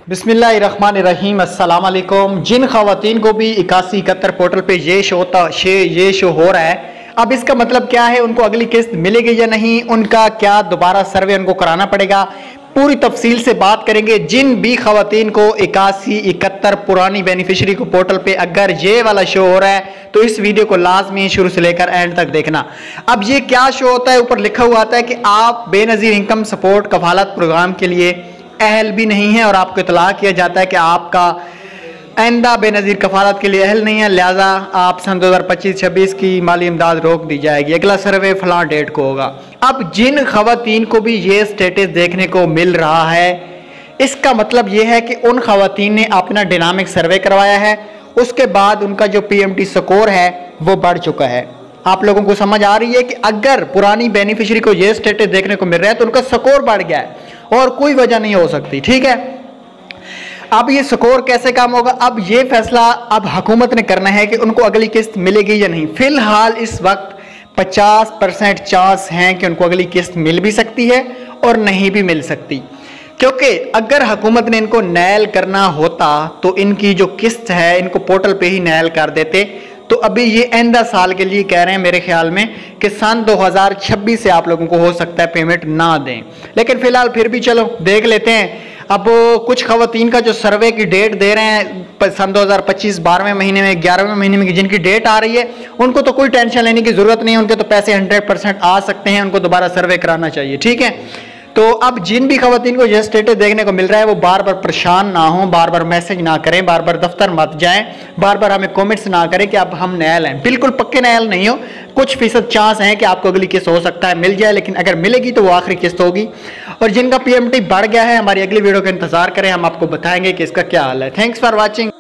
बिस्मिल्लाहिर्रहमानिर्रहीम अस्सलाम वालेकुम। जिन खवातीन को भी 8171 पोर्टल पे ये शो हो रहा है, अब इसका मतलब क्या है, उनको अगली किस्त मिलेगी या नहीं, उनका क्या दोबारा सर्वे उनको कराना पड़ेगा, पूरी तफसील से बात करेंगे। जिन भी खवातीन को 8171 पुरानी बेनिफिशरी को पोर्टल पे अगर ये वाला शो हो रहा है तो इस वीडियो को लाजमी शुरू से लेकर एंड तक देखना। अब ये क्या शो होता है, ऊपर लिखा हुआ आता है कि आप बेनज़ीर इनकम सपोर्ट कफालत प्रोग्राम के लिए अहल भी नहीं है और आपको इतला किया जाता है कि आपका आइंदा बेनज़ीर कफालत के लिए अहल नहीं है, लिहाजा आप सन 2025-26 की माली इमदाद रोक दी जाएगी, अगला सर्वे फलां डेट को होगा। अब जिन खवातीन को भी ये स्टेटस देखने को मिल रहा है, इसका मतलब ये है कि उन खवातीन ने अपना डायनामिक सर्वे करवाया है, उसके बाद उनका जो PMT स्कोर है वो बढ़ चुका है। आप लोगों को समझ आ रही है कि अगर पुरानी बेनिफिशरी को ये स्टेटस देखने को मिल रहा है तो उनका स्कोर बढ़ गया है और कोई वजह नहीं हो सकती, ठीक है। अब ये स्कोर कैसे काम होगा, अब ये फैसला अब हुकूमत ने करना है कि उनको अगली किस्त मिलेगी या नहीं। फिलहाल इस वक्त 50% चांस हैं कि उनको अगली किस्त मिल भी सकती है और नहीं भी मिल सकती, क्योंकि अगर हुकूमत ने इनको नैल करना होता तो इनकी जो किस्त है इनको पोर्टल पे ही नैल कर देते। तो अभी ये आइंदा साल के लिए कह रहे हैं मेरे ख्याल में कि सन 2026 से आप लोगों को हो सकता है पेमेंट ना दें, लेकिन फिलहाल फिर भी चलो देख लेते हैं। अब कुछ खवातीन का जो सर्वे की डेट दे रहे हैं सन 2025 12वें महीने में 11वें महीने में जिनकी डेट आ रही है, उनको तो कोई टेंशन लेने की जरूरत नहीं है, उनके तो पैसे 100% आ सकते हैं, उनको दोबारा सर्वे कराना चाहिए, ठीक है। तो अब जिन भी खवातीन को यह स्टेटस देखने को मिल रहा है वो बार बार परेशान ना हो, बार बार मैसेज ना करें, बार बार दफ्तर मत जाएं, बार बार हमें कमेंट्स ना करें कि अब हम नैल हैं। बिल्कुल पक्के नैल नहीं हो, कुछ फीसद चांस है कि आपको अगली किस्त हो सकता है मिल जाए, लेकिन अगर मिलेगी तो वो आखिरी किस्त होगी। और जिनका PMT बढ़ गया है, हमारी अगली वीडियो का इंतजार करें, हम आपको बताएंगे कि इसका क्या हाल है। Thanks for watching.